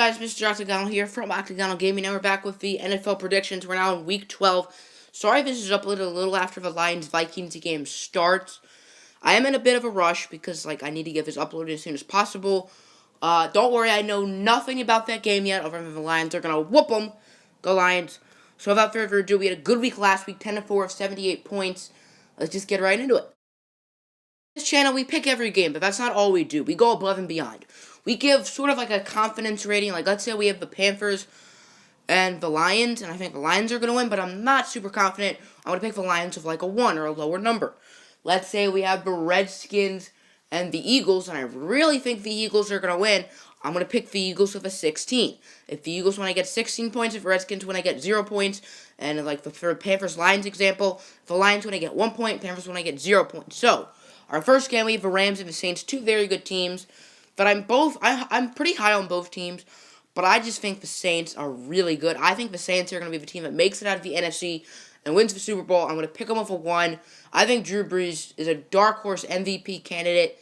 Guys, Mr. Octagonal here from Octagonal Gaming, and we're back with the NFL predictions. We're now in Week 12. Sorry this is uploaded a little after the Lions-Vikings game starts. I am in a bit of a rush because, I need to get this uploaded as soon as possible. Don't worry, I know nothing about that game yet, other than the Lions are going to whoop them. Go Lions. So without further ado, we had a good week last week, 10-4 of 78 points. Let's just get right into it. This channel, we pick every game, but that's not all we do. We go above and beyond. We give sort of like a confidence rating. Let's say we have the Panthers and the Lions, and I think the Lions are going to win, but I'm not super confident. I'm going to pick the Lions with a 1 or a lower number. Let's say we have the Redskins and the Eagles, and I really think the Eagles are going to win. I'm going to pick the Eagles with a 16. If the Eagles win, I get 16 points. If the Redskins win, I get 0 points. And for the Panthers-Lions example, if the Lions win, I get 1 point. Panthers win, I get 0 points. So, our first game, we have the Rams and the Saints, two very good teams. But I'm pretty high on both teams, but I just think the Saints are really good. I think the Saints are going to be the team that makes it out of the NFC and wins the Super Bowl. I'm going to pick them up a 1. I think Drew Brees is a dark horse MVP candidate.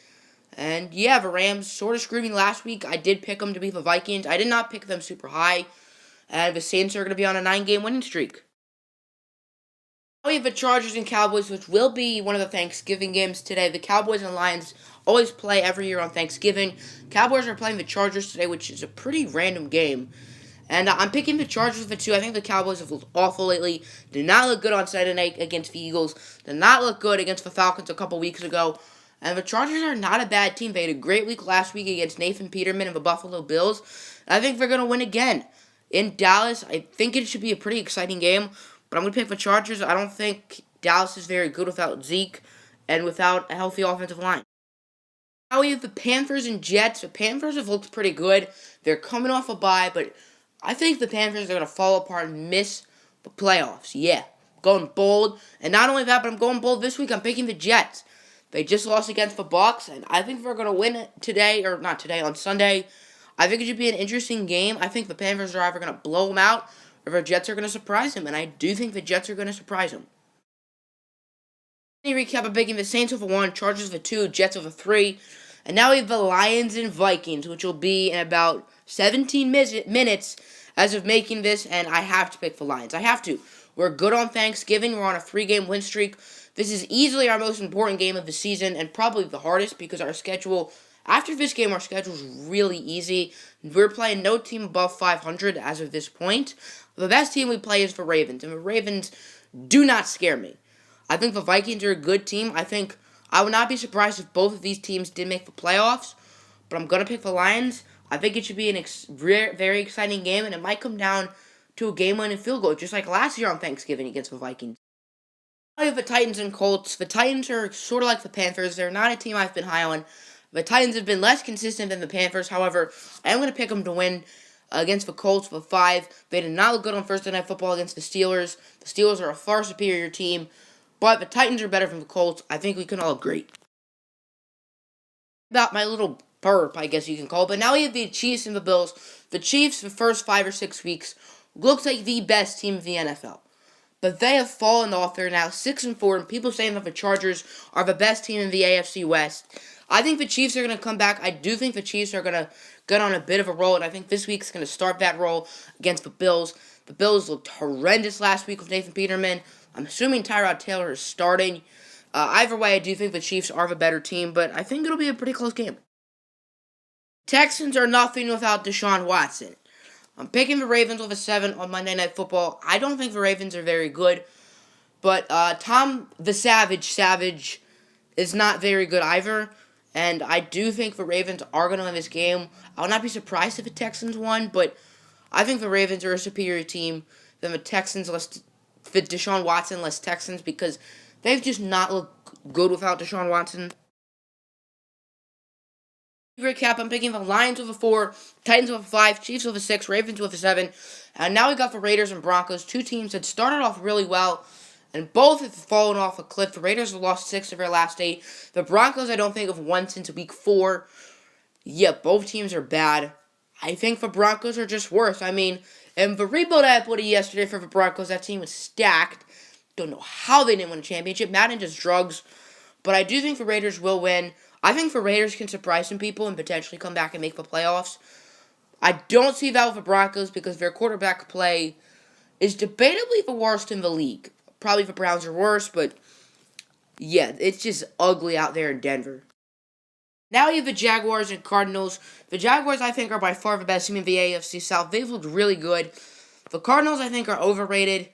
And yeah, the Rams sort of screwed me last week. I did pick them to beat the Vikings. I did not pick them super high. And the Saints are going to be on a 9-game winning streak. We have the Chargers and Cowboys, which will be one of the Thanksgiving games today. The Cowboys and Lions always play every year on Thanksgiving. Cowboys are playing the Chargers today, which is a pretty random game. And I'm picking the Chargers for 2. I think the Cowboys have looked awful lately. Did not look good on Saturday night against the Eagles. Did not look good against the Falcons a couple weeks ago. And the Chargers are not a bad team. They had a great week last week against Nathan Peterman and the Buffalo Bills. And I think they're going to win again. In Dallas, I think it should be a pretty exciting game. But I'm going to pick the Chargers. I don't think Dallas is very good without Zeke and without a healthy offensive line. Now we have the Panthers and Jets. The Panthers have looked pretty good. They're coming off a bye, but I think the Panthers are going to fall apart and miss the playoffs. Yeah, going bold. And not only that, but I'm going bold this week. I'm picking the Jets. They just lost against the Bucs, and I think they're going to win today, or not today, on Sunday. I think it should be an interesting game. I think the Panthers are either going to blow them out, or the Jets are going to surprise him, and I do think the Jets are going to surprise him. Let me recap, I'm picking the Saints with a 1, Chargers with a 2, Jets with a 3, and now we have the Lions and Vikings, which will be in about 17 minutes as of making this, and I have to pick the Lions. I have to. We're good on Thanksgiving. We're on a 3-game win streak. This is easily our most important game of the season, and probably the hardest, because our schedule, after this game, our schedule is really easy. We're playing no team above 500 as of this point. The best team we play is the Ravens, and the Ravens do not scare me. I think the Vikings are a good team. I would not be surprised if both of these teams did make the playoffs, but I'm going to pick the Lions. I think it should be an very exciting game, and it might come down to a game-winning field goal, just like last year on Thanksgiving against the Vikings. I have the Titans and Colts. The Titans are sort of like the Panthers. They're not a team I've been high on. The Titans have been less consistent than the Panthers. However, I am going to pick them to win against the Colts with 5. They did not look good on Thursday Night Football against the Steelers. The Steelers are a far superior team, but the Titans are better than the Colts. I think we can all agree. About my little burp, I guess you can call it. But now we have the Chiefs and the Bills. The Chiefs, the first 5 or 6 weeks, looks like the best team in the NFL. But they have fallen off. They're now 6-4, and people saying that the Chargers are the best team in the AFC West. I think the Chiefs are going to come back. I do think the Chiefs are going to get on a bit of a roll, and I think this week's going to start that roll against the Bills. The Bills looked horrendous last week with Nathan Peterman. I'm assuming Tyrod Taylor is starting. Either way, I do think the Chiefs are the better team, but I think it'll be a pretty close game. Texans are nothing without Deshaun Watson. I'm picking the Ravens with a 7 on Monday Night Football. I don't think the Ravens are very good, but Tom the Savage is not very good either, and I do think the Ravens are going to win this game. I would not be surprised if the Texans won, but I think the Ravens are a superior team than the Texans, with Deshaun Watson, less Texans, because they've just not looked good without Deshaun Watson. Recap, I'm picking the Lions with a 4, Titans with a 5, Chiefs with a 6, Ravens with a 7, and now we got the Raiders and Broncos, two teams that started off really well, and both have fallen off a cliff. The Raiders have lost 6 of their last 8. The Broncos, I don't think, have won since week 4. Yeah, both teams are bad. I think the Broncos are just worse. I mean, in the rebuild I put yesterday for the Broncos, that team was stacked. Don't know how they didn't win a championship. Madden just drugs. But I do think the Raiders will win. I think the Raiders can surprise some people and potentially come back and make the playoffs. I don't see that with the Broncos because their quarterback play is debatably the worst in the league. Probably the Browns are worse, but yeah, it's just ugly out there in Denver. Now you have the Jaguars and Cardinals. The Jaguars, I think, are by far the best team in the AFC South. They've looked really good. The Cardinals, I think, are overrated.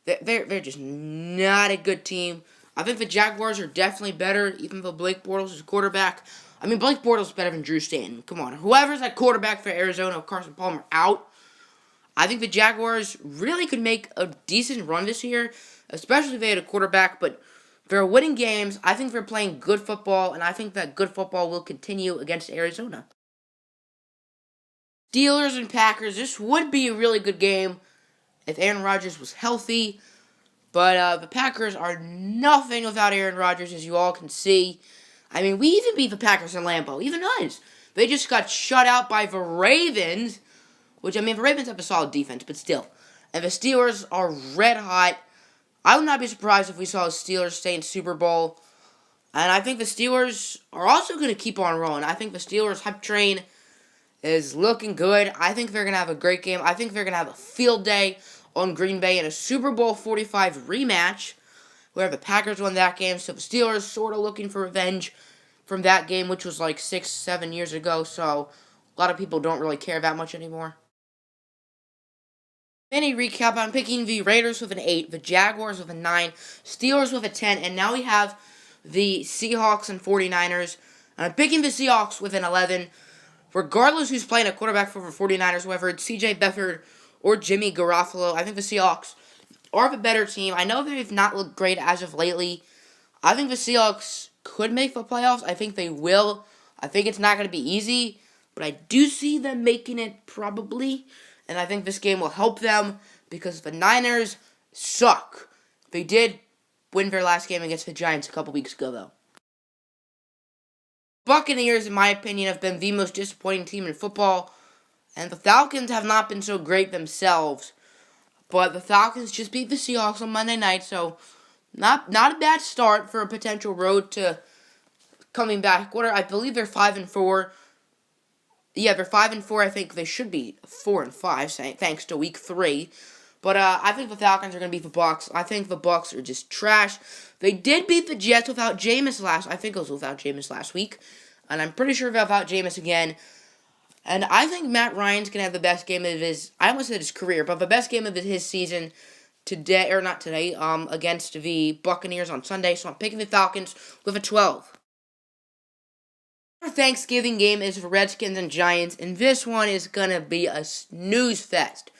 They're just not a good team. I think the Jaguars are definitely better, even though Blake Bortles is quarterback. I mean, Blake Bortles is better than Drew Stanton. Come on. Whoever's at quarterback for Arizona, Carson Palmer out. I think the Jaguars really could make a decent run this year, especially if they had a quarterback, but they're winning games. I think they're playing good football, and I think that good football will continue against Arizona. Steelers and Packers, this would be a really good game if Aaron Rodgers was healthy, but the Packers are nothing without Aaron Rodgers, as you all can see. I mean, we even beat the Packers in Lambeau, even us. They just got shut out by the Ravens, which, I mean, the Ravens have a solid defense, but still. And the Steelers are red hot. I would not be surprised if we saw the Steelers stay in Super Bowl. And I think the Steelers are also going to keep on rolling. I think the Steelers hype train is looking good. I think they're going to have a great game. I think they're going to have a field day on Green Bay in a Super Bowl 45 rematch where the Packers won that game. So the Steelers sort of looking for revenge from that game, which was like 6-7 years ago. So a lot of people don't really care that much anymore. Mini recap, I'm picking the Raiders with an 8, the Jaguars with a 9, Steelers with a 10, and now we have the Seahawks and 49ers. And I'm picking the Seahawks with an 11. Regardless who's playing a quarterback for the 49ers, whether it's CJ Beathard or Jimmy Garoppolo, I think the Seahawks are the better team. I know they've not looked great as of lately. I think the Seahawks could make the playoffs. I think they will. I think it's not going to be easy, but I do see them making it probably. And I think this game will help them because the Niners suck. They did win their last game against the Giants a couple weeks ago, though. Buccaneers, in my opinion, have been the most disappointing team in football. And the Falcons have not been so great themselves. But the Falcons just beat the Seahawks on Monday night, so not a bad start for a potential road to coming back. I believe they're 5-4. Yeah, they're 5-4. I think they should be 4-5, thanks to week 3. But I think the Falcons are going to beat the Bucs. I think the Bucs are just trash. They did beat the Jets without Jameis I think it was without Jameis last week. And I'm pretty sure without Jameis again. And I think Matt Ryan's going to have the best game of I almost said his career, but the best game of his season today, or not today, against the Buccaneers on Sunday. So I'm picking the Falcons with a 12. Our Thanksgiving game is for Redskins and Giants, and this one is going to be a snooze fest.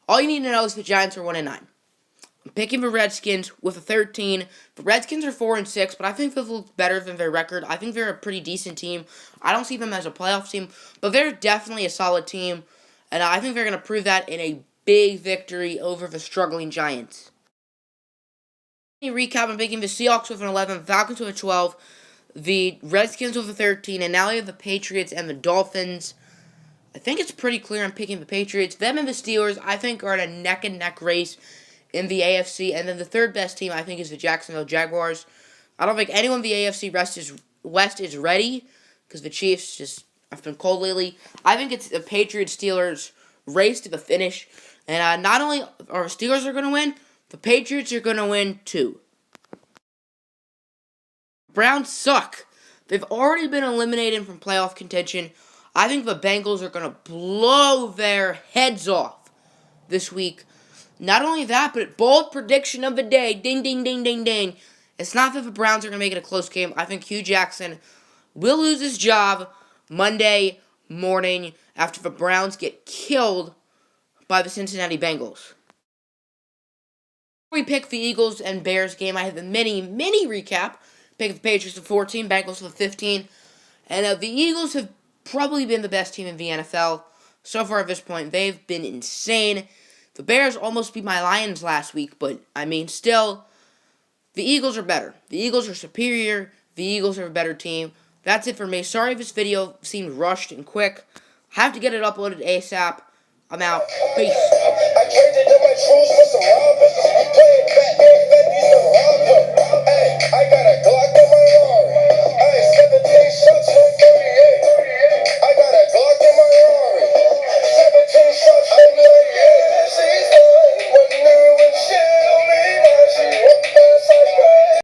All you need to know is the Giants are 1-9. I'm picking the Redskins with a 13. The Redskins are 4-6, but I think they've looked better than their record. I think they're a pretty decent team. I don't see them as a playoff team, but they're definitely a solid team, and I think they're going to prove that in a big victory over the struggling Giants. Recap, I'm picking the Seahawks with an 11, the Falcons with a 12, the Redskins with a 13, and now we have the Patriots and the Dolphins. I think it's pretty clear I'm picking the Patriots. Them and the Steelers, I think, are in a neck-and-neck race in the AFC. And then the third best team, I think, is the Jacksonville Jaguars. I don't think anyone in the AFC West is ready because the Chiefs just have been cold lately. I think it's the Patriots-Steelers race to the finish. And not only are the Steelers are going to win, the Patriots are going to win too. Browns suck. They've already been eliminated from playoff contention. I think the Bengals are going to blow their heads off this week. Not only that, but bold prediction of the day. Ding, ding, ding, ding, ding. It's not that the Browns are going to make it a close game. I think Hugh Jackson will lose his job Monday morning after the Browns get killed by the Cincinnati Bengals. We pick the Eagles and Bears game. I have the mini recap. Pick the Patriots with 14, Bengals with 15. And the Eagles have probably been the best team in the NFL so far at this point. They've been insane. The Bears almost beat my Lions last week, but, I mean, still, the Eagles are better. The Eagles are superior. The Eagles are a better team. That's it for me. Sorry if this video seemed rushed and quick. I have to get it uploaded ASAP. I'm out. Peace.